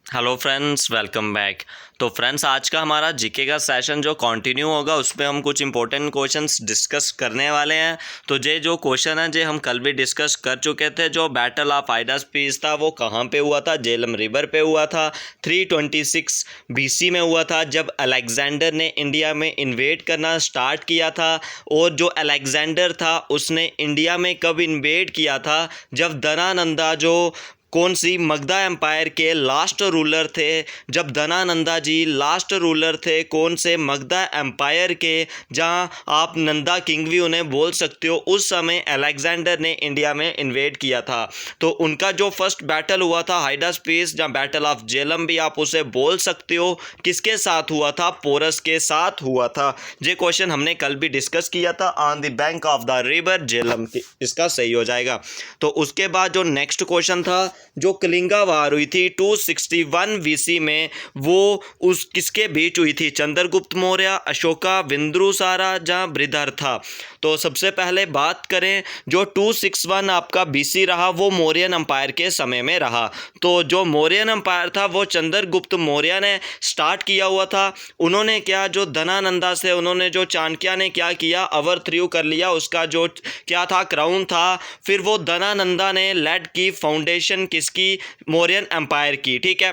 Hello friends, welcome back. तो friends, आज का हमारा जीके का सेशन जो कंटिन्यू होगा उसमें हम कुछ इंपॉर्टेंट क्वेश्चंस डिस्कस करने वाले हैं। तो ये जो क्वेश्चन है जो हम कल भी डिस्कस कर चुके थे, जो बैटल ऑफ हाइडास पीस था वो कहाँ पे हुआ था? झेलम रिवर पे हुआ था। 326 बीसी में हुआ था, जब अलेक्जेंडर ने इंडिया में इन्वेड करना स्टार्ट किया था। और जो अलेक्जेंडर था उसने इंडिया में कब इन्वेड किया था? जब धनानंदा जो कौन सी मगधा एम्पायर के लास्ट रूलर थे, जब धनानंदा जी लास्ट रूलर थे कौन से मगधा एम्पायर के, जहां आप नंदा किंग भी उन्हें बोल सकते हो, उस समय अलेक्जेंडर ने इंडिया में इन्वेड किया था। तो उनका जो फर्स्ट बैटल हुआ था हाइडास पीस, जहां बैटल ऑफ झेलम भी आप उसे बोल सकते हो, किसके साथ हुआ था? पोरस के साथ हुआ था। ये क्वेश्चन हमने कल भी डिस्कस किया था, on the bank of the river Jhelum, इसका सही हो जाएगा। तो उसके बाद जो नेक्स्ट क्वेश्चन था, जो कलिंगा वार हुई थी 261 बीसी में, वो उस किसके बीच हुई थी? चंद्रगुप्त मौर्य, अशोका, बिंदुसारा, जहाँ बृहद्रथ था। तो सबसे पहले बात करें, जो 261 आपका बीसी रहा वो मौर्यन एम्पायर के समय में रहा। तो जो मौर्यन एम्पायर था वो चंद्रगुप्त मौर्य ने स्टार्ट किया हुआ था। उन्होंने क्या, जो धनानंदा से उन्होंने जो चाणक्य ने क्या किया, ओवरथ्रू कर लिया उसका जो क्या था, क्राउन था। फिर वो धनानंदा ने लेड की फाउंडेशन किसकी? मौर्यन एम्पायर की, ठीक है।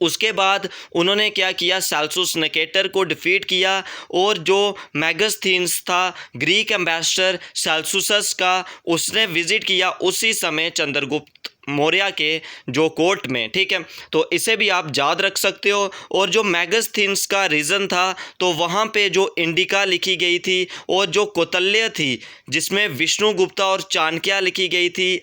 उसके बाद उन्होंने क्या किया, सेल्सुस निकेटर को डिफीट किया। और जो मैगस्थीन्स था, ग्रीक एम्बेसडर सेल्सुसस का, उसने विजिट किया उसी समय चंद्रगुप्त मौर्य के जो कोर्ट में, ठीक है। तो इसे भी आप याद रख सकते हो। और जो मैगस्थीन्स का रीज़न था, तो वहाँ पे जो इंडिका लिखी गई थी और जो कौतल्य थी जिसमें विष्णुगुप्ता और चाणक्य लिखी गई थी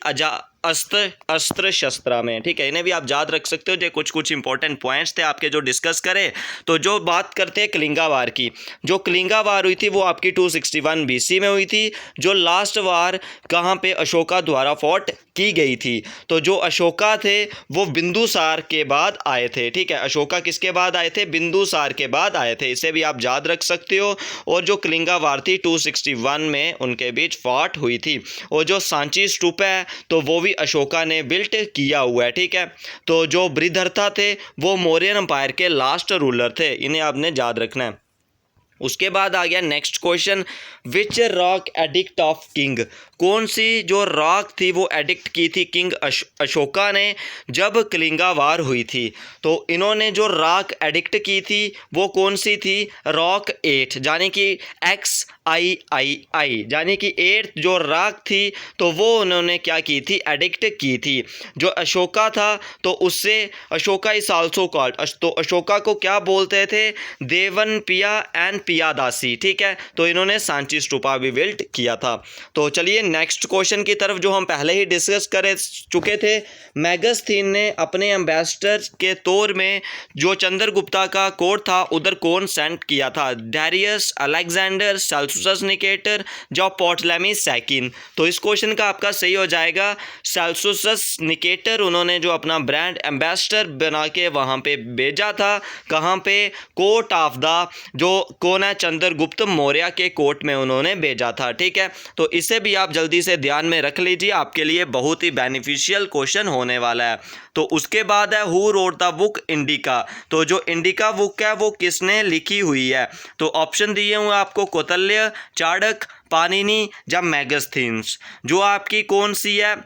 अस्त्र शस्त्रा में, ठीक है। इन्हें भी आप याद रख सकते हो। जो कुछ इंपॉर्टेंट पॉइंट्स थे आपके जो डिस्कस करें। तो जो बात करते हैं कलिंगा वार की, जो कलिंगा वार हुई थी वो आपकी 261 बीसी में हुई थी। जो लास्ट वार कहाँ पे अशोका द्वारा फॉट की गई थी? तो जो अशोका थे वो बिंदुसार के बाद आए थे, ठीक है। अशोका किसके बाद आए थे? बिंदुसार के बाद आए थे। इसे भी आप याद रख सकते हो। और जो कलिंगा वार थी 261 में उनके बीच फॉट हुई थी। और जो सांची स्तूप है तो वो भी अशोका ने बिल्ट किया हुआ है, ठीक है। तो जो बृहद्रथा थे वो मौर्यन एम्पायर के लास्ट रूलर थे, इन्हें आपने याद रखना है। उसके बाद आ गया next question, which rock edict of king? कौन सी जो रॉक थी वो एडिक्ट की थी किंग अशोका ने जब कलिंगा वार हुई थी? तो इन्होंने जो रॉक एडिक्ट की थी वो कौन सी थी? रॉक 8, यानी कि XIII, यानी कि 8 जो रॉक थी तो वो उन्होंने क्या की थी? एडिक्ट की थी। जो अशोका था तो उससे अशोका इज आल्सो कॉल्ड, तो अशोका को क्या बोलते थे? देवन पिया एंड पियादासी, ठीक है। तो इन्होंने सांची स्तूपा भी बिल्ट किया था। तो चलिए नेक्स्ट क्वेश्चन की तरफ, जो हम पहले ही डिस्कस कर चुके थे। मैगस्थीन ने अपने एम्बेसडर के तौर में जो चंद्रगुप्ता का कोर्ट था उधर कौन सेंड किया था? डैरियस, अलेक्जेंडर, सेल्सुसस निकेटर, जो पोटलेमी सेकिन। तो इस क्वेश्चन का आपका सही हो जाएगा सेल्सुसस निकेटर। उन्होंने जो अपना ब्रांड एम्बेसडर बना के वहाँ पे भेजा था, कहाँ पे? कोर्ट ऑफ द, जो कौन है? चंद्रगुप्त मौर्य के कोर्ट में उन्होंने भेजा था, ठीक है। तो इसे भी आप जल्दी से ध्यान में रख लीजिए, आपके लिए बहुत ही बेनिफिशियल क्वेश्चन होने वाला है। तो उसके बाद है, who wrote the book indica? तो जो इंडिका बुक है वो किसने लिखी हुई है? तो ऑप्शन दिए हुए आपको, कौतल्य, चाणक्य, पाणिनि या मैगस्थीन्स। जो आपकी कौन सी है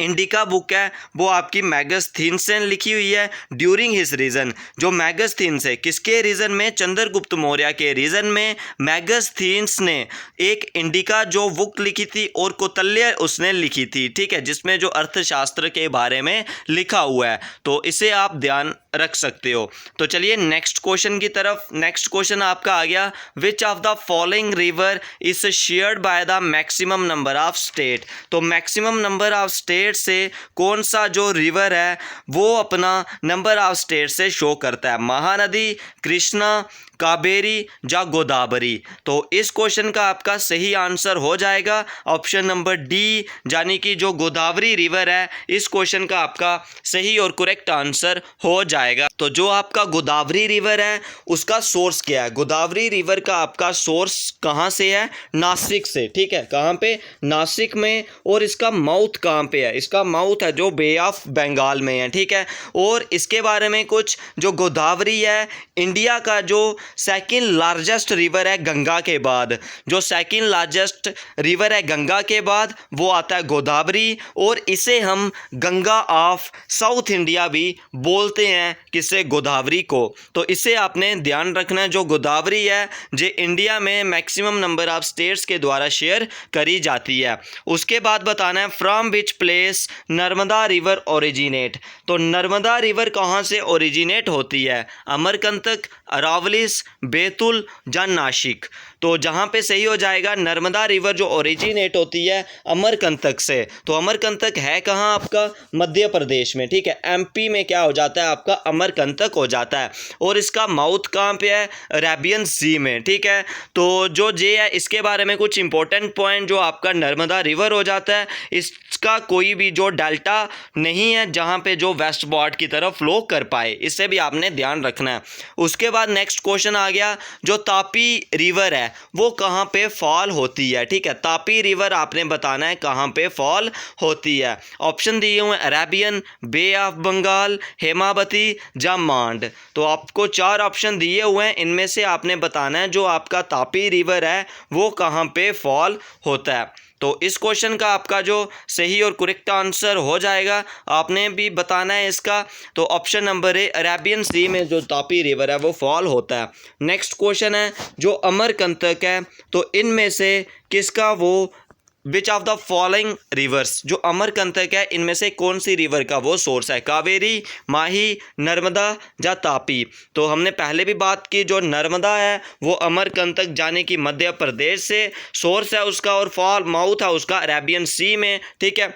इंडिका बुक है वो आपकी मैगस्थीन्स ने लिखी हुई है। ड्यूरिंग हिज रीजन, जो मैगस्थीन्स है किसके रीजन में? चंद्रगुप्त मौर्य के रीजन में मैगस्थीन्स ने एक इंडिका जो बुक लिखी थी और कौतल्य उसने लिखी थी, ठीक है, जिसमें जो अर्थशास्त्र के बारे में लिखा हुआ है। तो इसे आप ध्यान रख सकते हो। तो चलिए नेक्स्ट क्वेश्चन की तरफ। नेक्स्ट क्वेश्चन आपका आ गया, which of the following river is shared by the maximum number of state? तो मैक्सिमम नंबर ऑफ स्टेट से कौन सा जो रिवर है वो अपना नंबर ऑफ स्टेट से शो करता है? महानदी, कृष्णा, कावेरी या गोदावरी? तो इस क्वेश्चन का आपका सही आंसर हो जाएगा ऑप्शन नंबर डी, यानी कि जो गोदावरी रिवर है। इस क्वेश्चन का आपका सही और करेक्ट आंसर हो जाएगा। आएगा। तो जो आपका गोदावरी रिवर है उसका सोर्स क्या है? गोदावरी रिवर का आपका सोर्स कहाँ से है? नासिक से, ठीक है। कहाँ पे? नासिक में। और इसका माउथ कहाँ पे है? इसका माउथ है जो बे ऑफ बंगाल में है, ठीक है। और इसके बारे में कुछ, जो गोदावरी है इंडिया का जो सेकंड लार्जेस्ट रिवर है गंगा के बाद, जो सेकंड लार्जेस्ट रिवर है गंगा के बाद वो आता है गोदावरी। और इसे हम गंगा ऑफ साउथ इंडिया भी बोलते हैं, किसे? गोदावरी को। तो इसे आपने ध्यान रखना है, जो गोदावरी है जो इंडिया में मैक्सिमम नंबर ऑफ स्टेट्स के द्वारा शेयर करी जाती है। उसके बाद बताना है from which place Narmada river originate. तो नर्मदा रिवर कहाँ से ओरिजिनेट होती है? अमरकंटक, अरावलीस, बैतूल या नासिक। तो जहाँ पे सही हो जाएगा, नर्मदा रिवर जो ओरिजिनेट होती है अमरकंटक से। तो अमरकंटक है कहाँ? आपका मध्य प्रदेश में, ठीक है। एमपी में क्या हो जाता है आपका? अमरकंटक हो जाता है। और इसका माउथ कहाँ पे है? अरेबियन सी में, ठीक है। तो जो जे है इसके बारे में कुछ इंपॉर्टेंट पॉइंट, जो आपका नर्मदा रिवर हो जाता है इसका कोई भी जो डेल्टा नहीं है जहाँ पे जो वेस्ट बॉर्ड की तरफ फ्लो कर पाए, इससे भी आपने ध्यान रखना है। उसके बाद नेक्स्ट क्वेश्चन आ गया, जो तापी रिवर है वो कहाँ पे फॉल होती है, ठीक है। तापी रिवर आपने बताना है कहाँ पे फॉल होती है। ऑप्शन दिए हुए हैं Arabian, bay of Bengal, Hemavati या मांड। तो आपको 4 ऑप्शन दिए हुए हैं, इनमें से आपने बताना है जो आपका तापी रिवर है वो कहाँ पे फॉल होता है। तो इस क्वेश्चन का आपका जो सही और करेक्ट आंसर हो जाएगा, आपने भी बताना है इसका। तो ऑप्शन नंबर ए, अरेबियन सी में जो तापी रिवर है वो फॉल होता है। नेक्स्ट क्वेश्चन है, जो अमरकंटक है तो इनमें से किसका वो which of the following rivers, जो अमरकंटक है इनमें से कौन सी रिवर का वो सोर्स है? कावेरी, माही, नर्मदा या तापी। तो हमने पहले भी बात की, जो नर्मदा है वो अमरकंटक जाने की मध्य प्रदेश से सोर्स है उसका, और फॉल माउथ है उसका अरेबियन सी में, ठीक है।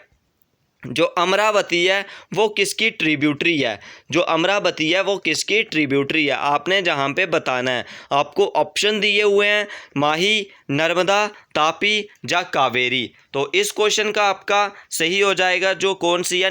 जो अमरावती है वो किसकी ट्रिब्यूटरी है? जो अमरावती है वो किसकी ट्रिब्यूटरी है? आपने जहाँ पे बताना है, आपको ऑप्शन दिए हुए हैं माही, नर्मदा, तापी या कावेरी। तो इस क्वेश्चन का आपका सही हो जाएगा जो कौन सी है?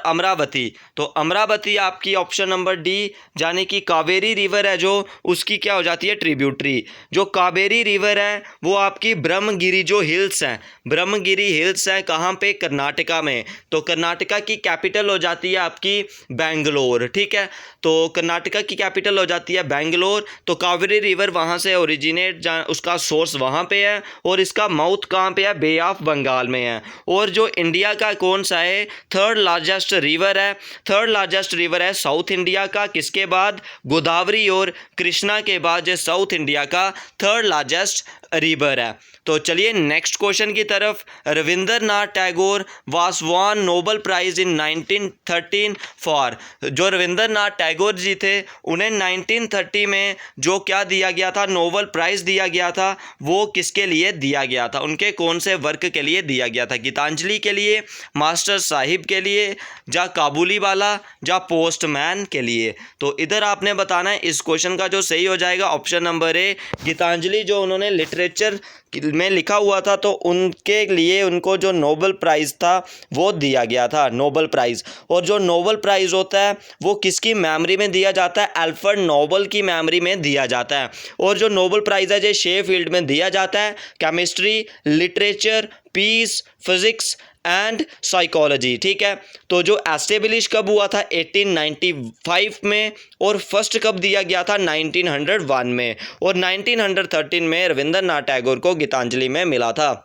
अमरावती। तो अमरावती आपकी ऑप्शन नंबर डी, यानी कि कावेरी रिवर है जो, उसकी क्या हो जाती है? ट्रिब्यूटरी। जो कावेरी रिवर है वो आपकी ब्रह्मगिरी जो हिल्स हैं, ब्रह्मगिरी हिल्स हैं कहाँ पे? कर्नाटका में। तो कर्नाटका की कैपिटल हो जाती है आपकी बेंगलोर, ठीक है। तो कर्नाटका की कैपिटल हो जाती है बेंगलोर। तो कावेरी रिवर वहाँ से ओरिजिनेट, उसका सोर्स वहाँ पे है, और इसका माउथ कहाँ पे है? बे ऑफ बंगाल में है। और जो इंडिया का कौन सा है? थर्ड लार्जेस्ट रिवर है। थर्ड लार्जेस्ट रिवर है साउथ इंडिया का, किसके बाद? गोदावरी और कृष्णा के बाद ये साउथ इंडिया का थर्ड लार्जेस्ट रिवर है। तो चलिए नेक्स्ट क्वेश्चन की तरफ। Rabindranath Tagore was won Nobel prize in 1913 for. जो रविंद्रनाथ टैगोर जी थे उन्हें 1930 में जो क्या दिया गया था? नोबल प्राइज़ दिया गया था। वो किसके लिए दिया गया था? उनके कौन से वर्क के लिए दिया गया था? गीतांजलि के लिए, मास्टर साहिब के लिए, या काबुली वाला, या पोस्टमैन के लिए। तो इधर आपने बताना है, इस क्वेश्चन का जो सही हो जाएगा ऑप्शन नंबर ए, गीतांजलि। जो उन्होंने लिटरेचर में लिखा हुआ था तो उनके लिए उनको जो नोबल प्राइज़ था वो दिया गया था, नोबल प्राइज़। और जो नोबल प्राइज़ होता है वो किसकी मेमोरी में दिया जाता है? अल्फ्रेड नोबल की मेमोरी में दिया जाता है। और जो नोबल प्राइज़ है जो शेफील्ड में दिया जाता है, chemistry, literature, peace, physics and psychology, ठीक है। तो जो एस्टेब्लिश कब हुआ था? 1895 में। और फर्स्ट कब दिया गया था? 1901 में। और 1913 में रविंद्रनाथ टैगोर को गीतांजलि में मिला था।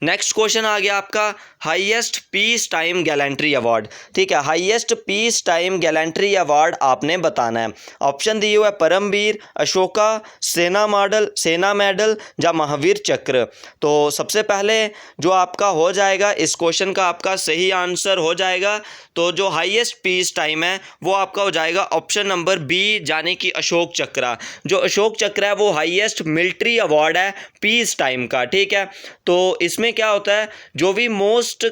नेक्स्ट क्वेश्चन आ गया आपका, highest peace time gallantry award, ठीक है। Highest peace time gallantry award आपने बताना है। ऑप्शन दिए हुए है परमवीर, अशोका, सेना मेडल या महावीर चक्र। तो सबसे पहले जो आपका हो जाएगा, इस क्वेश्चन का आपका सही आंसर हो जाएगा, तो जो हाईएस्ट पीस टाइम है वो आपका हो जाएगा ऑप्शन नंबर बी, यानी कि अशोक चक्र। जो अशोक चक्र है वो हाईएस्ट मिलिट्री अवार्ड है पीस टाइम का, ठीक है। तो इसमें क्या होता है, जो भी मोस्ट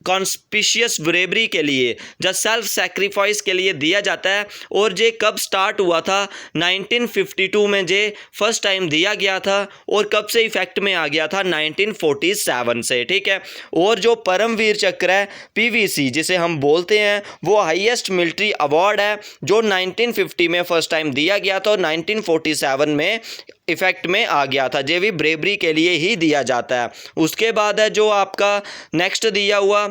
कॉन्स्पिशियस ब्रेवरी के लिए या सेल्फ सेक्रीफाइस के लिए दिया जाता है। और ये कब स्टार्ट हुआ था? 1952 में जे फर्स्ट टाइम दिया गया था। और कब से इफेक्ट में आ गया था? 1947 से। ठीक है। और जो परमवीर चक्र है पीवीसी जिसे हम बोलते हैं, वो हाईएस्ट मिलिट्री अवार्ड है जो 1950 में फर्स्ट टाइम दिया गया था और 1947 में इफेक्ट में आ गया था। जे भी ब्रेवरी के लिए ही दिया जाता है। उसके बाद है जो आपका नेक्स्ट दिया हुआ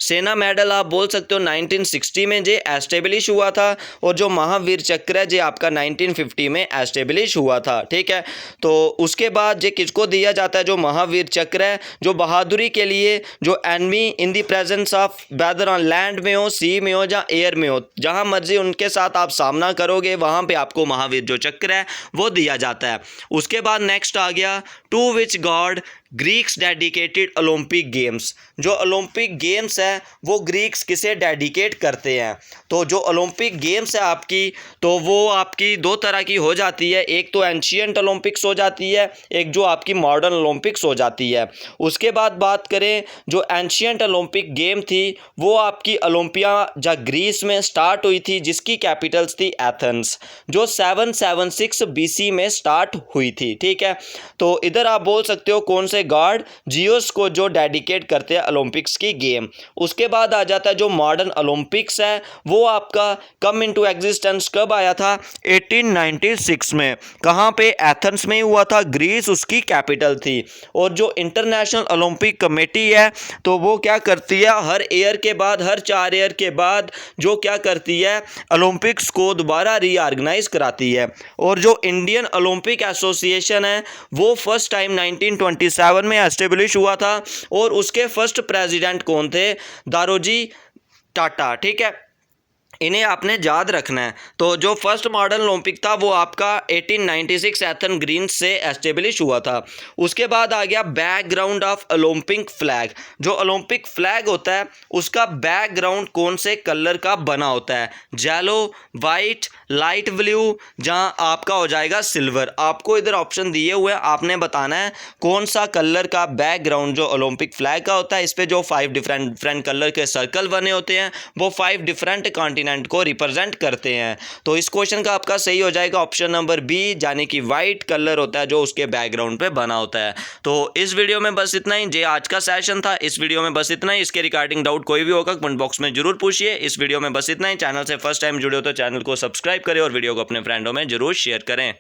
सेना मेडल, आप बोल सकते हो 1960 में जे एस्टेब्लिश हुआ था। और जो महावीर चक्र है जे आपका 1950 में एस्टेब्लिश हुआ था। ठीक है। तो उसके बाद जे किसको दिया जाता है? जो महावीर चक्र है, जो बहादुरी के लिए, जो enemy in the presence of weather on land में हो, सी में हो या एयर में हो, जहां मर्जी उनके साथ आप सामना करोगे वहां पे आपको महावीर जो चक्र है वो दिया जाता है। उसके बाद नेक्स्ट आ गया to which god Greeks dedicated Olympic games. जो ओलंपिक गेम्स है वो ग्रीक्स किसे डेडिकेट करते हैं? तो जो ओलंपिक गेम्स है आपकी, तो वो आपकी दो तरह की हो जाती है। एक तो एंशियंट ओलंपिक्स हो जाती है, एक जो आपकी मॉडर्न ओलंपिक्स हो जाती है। उसके बाद बात करें जो एंशियंट ओलंपिक गेम थी वो आपकी ओलंपिया या ग्रीस में स्टार्ट हुई थी जिसकी कैपिटल्स थी एथेंस, जो 776 BC में स्टार्ट हुई थी। ठीक है। तो इधर आप बोल सकते हो कौन से गॉड? जियोस को जो डेडिकेट करते हैं ओलंपिक्स की गेम। उसके बाद आ जाता है जो मॉडर्न ओलंपिक्स है वो आपका कम इनटू एग्जिस्टेंस कब आया था? 1896 में। कहाँ पे? एथेंस में हुआ था, ग्रीस उसकी कैपिटल थी। और जो इंटरनेशनल ओलंपिक कमेटी है तो वो क्या करती है? हर ईयर के बाद, हर 4 ईयर के बाद जो क्या करती है? ओलंपिक्स को दोबारा रीऑर्गेनाइज कराती है। और जो इंडियन ओलंपिक एसोसिएशन है वो फर्स्ट टाइम 1927 में एस्टेब्लिश हुआ था। और उसके फर्स्ट प्रेसिडेंट कौन थे? दारोजी टाटा। ठीक है। इन्हें आपने याद रखना है। तो जो फर्स्ट मॉडर्न ओलंपिक था वो आपका 1896 एथेंस ग्रीस से एस्टेब्लिश हुआ था। उसके बाद आ गया बैकग्राउंड ऑफ ओलंपिक फ्लैग। जो ओलंपिक फ्लैग होता है उसका बैकग्राउंड कौन से कलर का बना होता है? येलो, वाइट, लाइट ब्लू, जहाँ आपका हो जाएगा सिल्वर। आपको इधर ऑप्शन दिए हुए हैं, आपने बताना है कौन सा कलर का बैकग्राउंड जो ओलंपिक फ्लैग का होता है। इस पे जो 5 डिफरेंट कलर के सर्कल बने होते हैं वो 5 डिफरेंट कॉन्टिनेंट को रिप्रेजेंट करते हैं। तो इस क्वेश्चन का आपका सही हो जाएगा ऑप्शन नंबर बी, यानी कि वाइट कलर होता है जो उसके बैकग्राउंड पे बना होता है। तो इस वीडियो में बस इतना ही। जे आज का सेशन था, इस वीडियो में बस इतना ही। इसके रिगार्डिंग डाउट कोई भी होगा कमेंट बॉक्स में जरूर पूछिए। इस वीडियो में बस इतना ही। चैनल से फर्स्ट टाइम जुड़े हो तो चैनल को सब्सक्राइब करें और वीडियो को अपने फ्रेंडों में जरूर शेयर करें।